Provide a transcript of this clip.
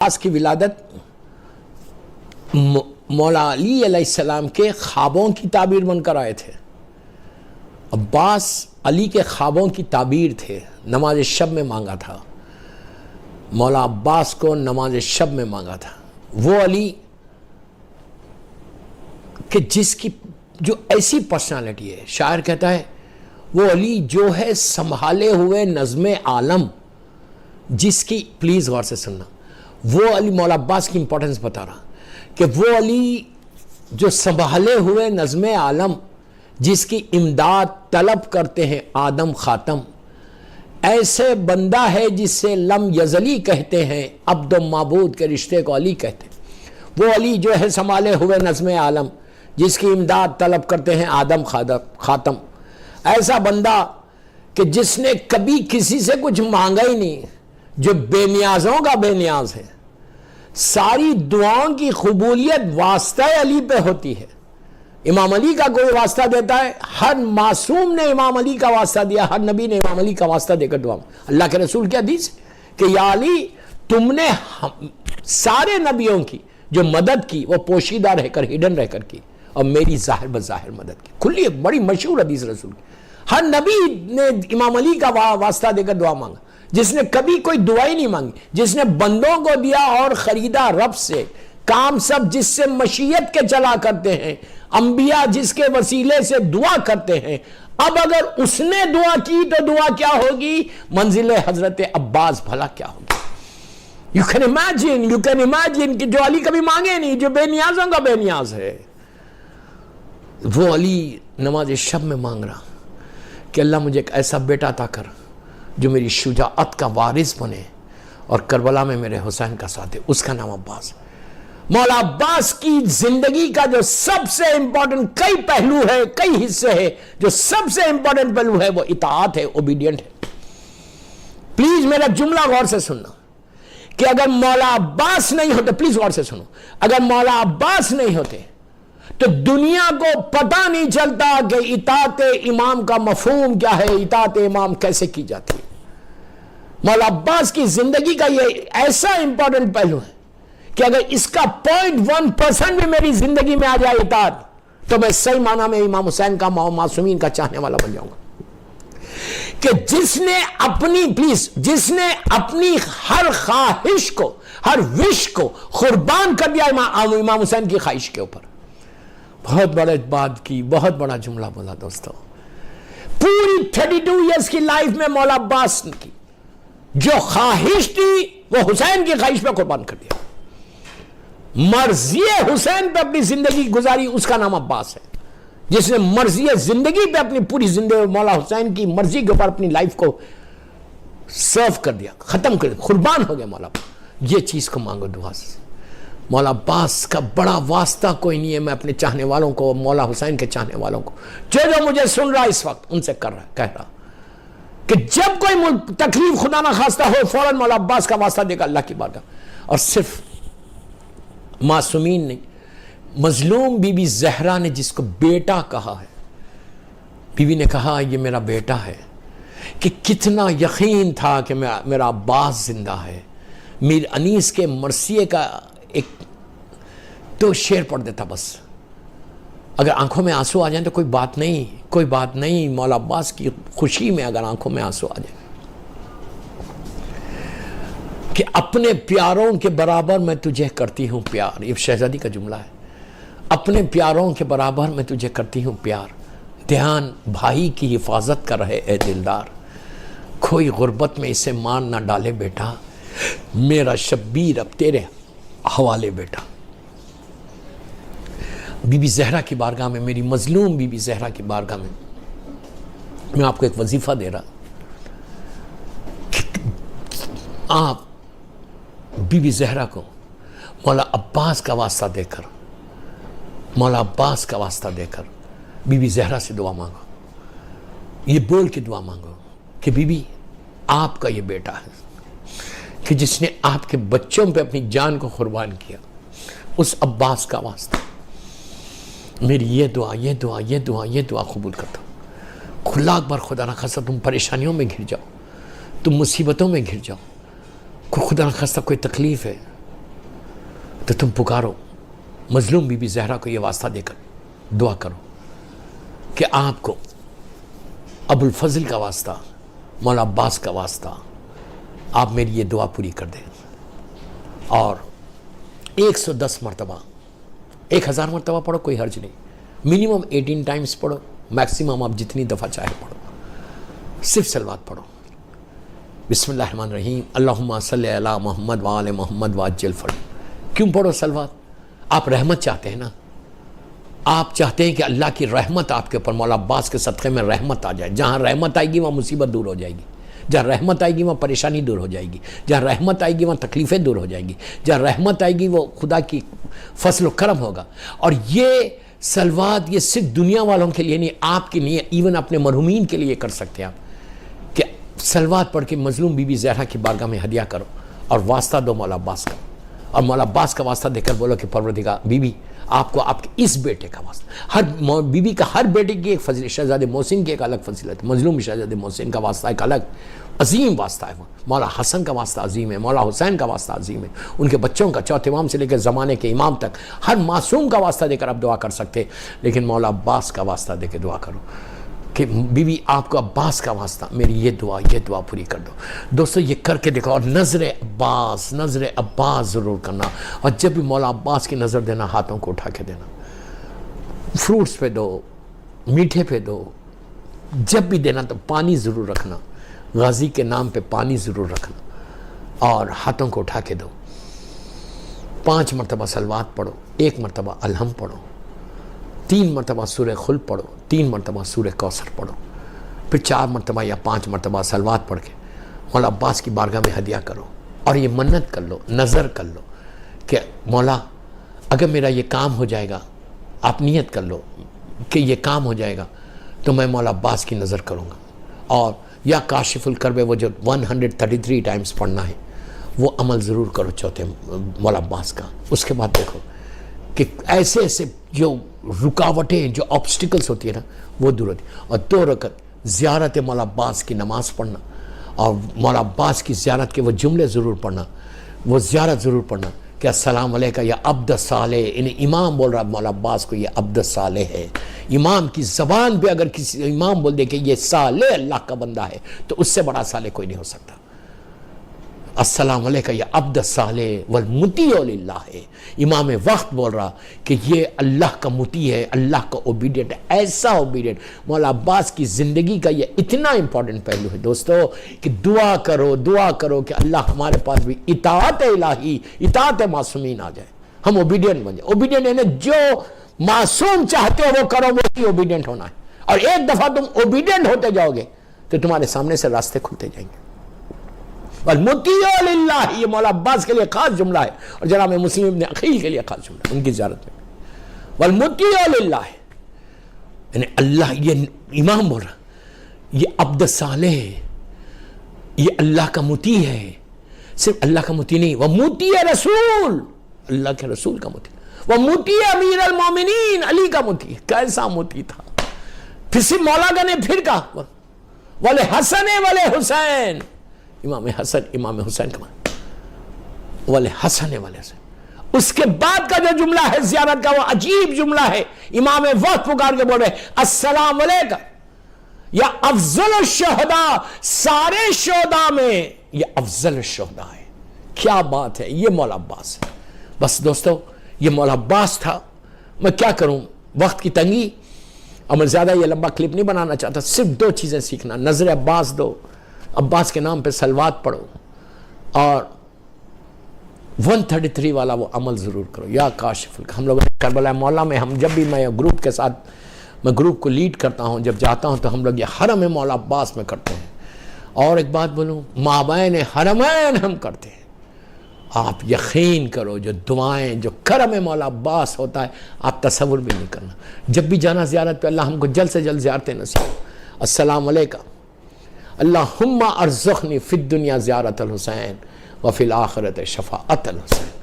عباس کی ولادت مولا علی علیہ السلام کے خوابوں کی تعبیر بن کر آئے تھے۔ عباس علی کے خوابوں کی تعبیر تھے، نماز شب میں مانگا تھا، مولا عباس کو نماز شب میں مانگا تھا۔ وہ علی کہ جس کی جو ایسی پرسنالٹی ہے، شاعر کہتا ہے وہ علی جو ہے سنبھالے ہوئے نظم عالم، جس کی پلیز غور سے سننا، وہ علی مولا عباس کی امپورٹنس بتا رہا کہ وہ علی جو سنبھالے ہوئے نظم عالم، جس کی امداد طلب کرتے ہیں آدم خاتم، ایسے بندہ ہے جس سے لم یزلی کہتے ہیں، عبد و معبود کے رشتے کو علی کہتے ہیں۔ وہ علی جو ہے سنبھالے ہوئے نظم عالم، جس کی امداد طلب کرتے ہیں آدم خاتم، ایسا بندہ کہ جس نے کبھی کسی سے کچھ مانگا ہی نہیں، جو بے نیازوں کا بے نیاز ہے، ساری دعاؤں کی قبولیت واسطہ علی پہ ہوتی ہے۔ امام علی کا کوئی واسطہ دیتا ہے، ہر معصوم نے امام علی کا واسطہ دیا، ہر نبی نے امام علی کا واسطہ دے کر دعا اللہ کے رسول کی حدیث کہ یا علی تم نے سارے نبیوں کی جو مدد کی وہ پوشیدہ رہ کر، ہڈن رہ کر کی، اور میری ظاہر بظاہر مدد کی۔ کھلی بڑی مشہور حدیث رسول کی، ہر نبی نے امام علی کا واسطہ دے کر دعا مانگا، جس نے کبھی کوئی دعا ہی نہیں مانگی، جس نے بندوں کو دیا اور خریدا رب سے، کام سب جس سے مشیت کے چلا کرتے ہیں، انبیاء جس کے وسیلے سے دعا کرتے ہیں۔ اب اگر اس نے دعا کی تو دعا کیا ہوگی؟ منزل حضرت عباس بھلا کیا ہوگی؟ You can imagine کہ جو علی کبھی مانگے نہیں، جو بے نیازوں کا بے نیاز ہے، وہ علی نماز شب میں مانگ رہا کہ اللہ مجھے ایک ایسا بیٹا عطا کر جو میری شجاعت کا وارث بنے اور کربلا میں میرے حسین کا ساتھ دے۔ اس کا نام عباس ہے۔ مولا عباس کی زندگی کا جو سب سے امپورٹنٹ کئی پہلو ہے، کئی حصے ہے، جو سب سے امپورٹنٹ پہلو ہے وہ اطاعت ہے، اوبیڈینٹ ہے۔ پلیز میرا جملہ غور سے سننا کہ اگر مولا عباس نہیں ہوتے، پلیز غور سے سنو، اگر مولا عباس نہیں ہوتے تو دنیا کو پتہ نہیں چلتا کہ اطاعت امام کا مفہوم کیا ہے، اطاعت امام کیسے کی جاتی ہے۔ مولا عباس کی زندگی کا یہ ایسا امپورٹنٹ پہلو ہے کہ اگر اس کا 0.1% بھی میری زندگی میں آ جائے اطاعت، تو میں صحیح معنی میں امام حسین کا معصومین کا چاہنے والا بن جاؤں گا۔ کہ جس نے اپنی ہر خواہش کو، ہر وش کو قربان کر دیا امام حسین کی خواہش کے اوپر۔ بہت بڑے بات کی، بہت بڑا جملہ بولا دوستو۔ پوری 32 ایئرز کی لائف میں مولا عباس کی جو خواہش تھی وہ حسین کی خواہش پہ قربان کر دیا۔ مرضی حسین پہ اپنی زندگی گزاری، اس کا نام عباس ہے۔ جس نے مرضی زندگی پہ اپنی پوری زندگی مولا حسین کی مرضی کے اوپر اپنی لائف کو سرو کر دیا، ختم کر دیا، قربان ہو گیا مولا عباس۔ یہ چیز کو مانگو دعا سے۔ مولا عباس کا بڑا واسطہ کوئی نہیں ہے۔ میں اپنے چاہنے والوں کو، مولا حسین کے چاہنے والوں کو، جو مجھے سن رہا اس وقت، ان سے کہہ رہا کہ جب کوئی تکلیف خدا نہ خواستہ ہو، فوراً مولا عباس کا واسطہ دے گا اللہ کی بارگاہ۔ اور صرف معصومین نہیں، مظلوم بی بی زہرا نے جس کو بیٹا کہا ہے، بیوی نے کہا یہ میرا بیٹا ہے، کہ کتنا یقین تھا کہ میرا عباس زندہ ہے۔ میر انیس کے مرثیے کا ایک تو شعر پڑھ دیتا بس، اگر آنکھوں میں آنسو آ جائیں تو کوئی بات نہیں، مولا عباس کی خوشی میں اگر آنکھوں میں آنسو آ جائیں کہ اپنے پیاروں کے برابر میں تجھے کرتی ہوں پیار۔ یہ شہزادی کا جملہ ہے، اپنے پیاروں کے برابر میں تجھے کرتی ہوں پیار، دھیان بھائی کی حفاظت کر رہے اے دلدار، کوئی غربت میں اسے مار نہ ڈالے بیٹا، میرا شبیر اب تیرے حوالے بیٹا۔ بی بی زہرا کی بارگاہ میں، میری مظلوم بی بی زہرا کی بارگاہ میں آپ کو ایک وظیفہ دے رہا کہ آپ بی بی زہرا کو مولا عباس کا واسطہ دے کر، مولا عباس کا واسطہ دے کر بی بی زہرا سے دعا مانگو، یہ بول کے دعا مانگو کہ بی بی آپ کا یہ بیٹا ہے کہ جس نے آپ کے بچوں پہ اپنی جان کو قربان کیا، اس عباس کا واسطہ میری یہ دعا قبول کرتا ہوں۔ اللہ اکبر، خدا نہ خواستہ تم پریشانیوں میں گھر جاؤ، تم مصیبتوں میں گھر جاؤ، خدا نہ خواستہ کوئی تکلیف ہے، تو تم پکارو مظلوم بی بی زہرا کو یہ واسطہ دے کر دعا کرو کہ آپ کو ابو الفضل کا واسطہ، مولا عباس کا واسطہ، آپ میری یہ دعا پوری کر دیں. اور 110 مرتبہ، 1000 مرتبہ پڑھو، کوئی حرج نہیں. منیمم 18 ٹائمز پڑھو، میکسیمم آپ جتنی دفعہ چاہے پڑھو. صرف صلوات پڑھو. بسم اللہ الرحمن الرحیم، اللہم صلی علی محمد وآل محمد وعجل فرج. کیوں پڑھو صلوات؟ آپ رحمت چاہتے ہیں نا، آپ چاہتے ہیں کہ اللہ کی رحمت آپ کے اوپر، مولا عباس کے صدقے میں رحمت آ جائے. جہاں رحمت آئے گی وہاں مصیبت دور ہو جائے گی، جہاں رحمت آئے گی وہاں پریشانی دور ہو جائے گی، جہاں رحمت آئے گی وہاں تکلیفیں دور ہو جائیں گی، جہاں رحمت آئے گی وہ خدا کی فضل و کرم ہوگا. اور یہ صلوات یہ صرف دنیا والوں کے لیے نہیں، آپ کے لیے، ایون اپنے مرحومین کے لیے کر سکتے ہیں آپ، کہ صلوات پڑھ کے مظلوم بی بی زہرا کی بارگاہ میں ہدیہ کرو اور واسطہ دو مولا عباس کا، اور مولا عباس کا واسطہ دے کر بولو کہ پروردگار بی بی آپ کو آپ کے اس بیٹے کا واسطہ. ہر بی بی کا ہر بیٹے کی ایک فضیلت، شہزادے محسن کی ایک الگ فضیلت، مظلوم شہزادے محسن کا واسطہ ایک الگ عظیم واسطہ ہے. مولا حسن کا واسطہ عظیم ہے، مولا حسین کا واسطہ عظیم ہے، ان کے بچوں کا، چوتھے امام سے لے کر زمانے کے امام تک ہر معصوم کا واسطہ دے کر آپ دعا کر سکتے. لیکن مولا عباس کا واسطہ دے کے دعا کرو کہ بی بی آپ کو عباس کا واسطہ میری یہ دعا پوری کر دو. دوستو یہ کر کے دیکھو، اور نظر عباس ضرور کرنا. اور جب بھی مولا عباس کی نظر دینا، ہاتھوں کو اٹھا کے دینا، فروٹس پہ دو، میٹھے پہ دو، جب بھی دینا تو پانی ضرور رکھنا، غازی کے نام پہ پانی ضرور رکھنا، اور ہاتھوں کو اٹھا کے دو. 5 مرتبہ صلوات پڑھو، 1 مرتبہ الحم پڑھو، 3 مرتبہ سورہ خلق پڑھو، 3 مرتبہ سورہ کوثر پڑھو، پھر 4 مرتبہ یا 5 مرتبہ صلوات پڑھ کے مولا عباس کی بارگاہ میں ہدیہ کرو. اور یہ منت کر لو، نظر کر لو کہ مولا اگر میرا یہ کام ہو جائے گا، آپ نیت کر لو کہ یہ کام ہو جائے گا تو میں مولا عباس کی نظر کروں گا. اور یا کاشف الکرب وہ جو 133 ٹائمز پڑھنا ہے وہ عمل ضرور کرو چوتھے مولا عباس کا. اس کے بعد دیکھو کہ ایسے جو رکاوٹیں، جو آبسٹیکلز ہوتی ہیں نا وہ دور ہوتی ہیں. اور 2 رکعت زیارت مولا عباس کی نماز پڑھنا، اور مولا عباس کی زیارت کے وہ جملے ضرور پڑھنا، وہ زیارت ضرور پڑھنا کہ السلام علیکہ یا عبد صالح. انہیں امام بول رہا مولا عباس کو یہ عبد صالح ہے. امام کی زبان پہ اگر کسی امام بول دے کہ یہ صالح اللہ کا بندہ ہے تو اس سے بڑا صالح کوئی نہیں ہو سکتا. السلام علیکہ یا عبد صالح والمطیع للہ ہے. امام وقت بول رہا کہ یہ اللہ کا مطیع ہے، اللہ کا اوبیڈینٹ ہے، ایسا اوبیڈینٹ. مولا عباس کی زندگی کا یہ اتنا امپورٹنٹ پہلو ہے دوستو کہ دعا کرو کہ اللہ ہمارے پاس بھی اطاعت الہی، اطاعت معصومین آ جائے، ہم اوبیڈینٹ بن جائیں. اوبیڈینٹ یعنی جو معصوم چاہتے ہو وہ کرو، وہی اوبیڈینٹ ہونا ہے. اور ایک دفعہ تم اوبیڈینٹ ہوتے جاؤ گے تو تمہارے سامنے سے راستے کھلتے جائیں گے. والمطیع للہ یہ مولا عباس کے لیے خاص جملہ ہے، اور جناب مسلم ابن عقیل کے لیے خاص جملہ ہے ان کی زیارت میں. والمطیع للہ یعنی اللہ، یہ امام بول رہا یہ عبد صالح ہے، یہ اللہ کا مطیع ہے. صرف اللہ کا مطیع نہیں، وہ مطیع رسول، اللہ کے رسول کا مطیع. وہ مطیع امیر المومنین، علی کا مطیع. کیسا مطیع تھا. پھر سے مولا کا نے پھر کہا والے حسن والے حسین، امام حسن امام حسین کا والے حسن والے حسین. اس کے بعد کا جو جملہ ہے زیارت کا وہ عجیب جملہ ہے. امام وقت پکار کے بول رہے السلام علیکہ یا افضل الشہداء، سارے شہداء میں یہ افضل الشہداء ہے. کیا بات ہے، یہ مولا عباس ہے. بس دوستو یہ مولا عباس تھا. میں کیا کروں، وقت کی تنگی، اور میں زیادہ یہ لمبا کلپ نہیں بنانا چاہتا. صرف 2 چیزیں سیکھنا، نظر عباس دو، عباس کے نام پہ صلوات پڑھو، اور 133 والا وہ عمل ضرور کرو. یا کاشف الکرب. ہم لوگ کربلا مولا میں ہم جب بھی میں گروپ کے ساتھ، میں گروپ کو لیڈ کرتا ہوں، جب جاتا ہوں تو ہم لوگ یہ حرم مولا عباس میں کرتے ہیں. اور ایک بات بولوں، مابین حرمین ہم کرتے ہیں. آپ یقین کرو جو دعائیں، جو کرم مولا عباس ہوتا ہے آپ تصور بھی نہیں کرنا. جب بھی جانا زیارت پہ، اللہ ہم کو جلد سے جلد زیارتیں نصیب. السلام علیکہ اللہم ارزقنی فی الدنیا زیارت الحسین وفی الآخرت شفاعت الحسین.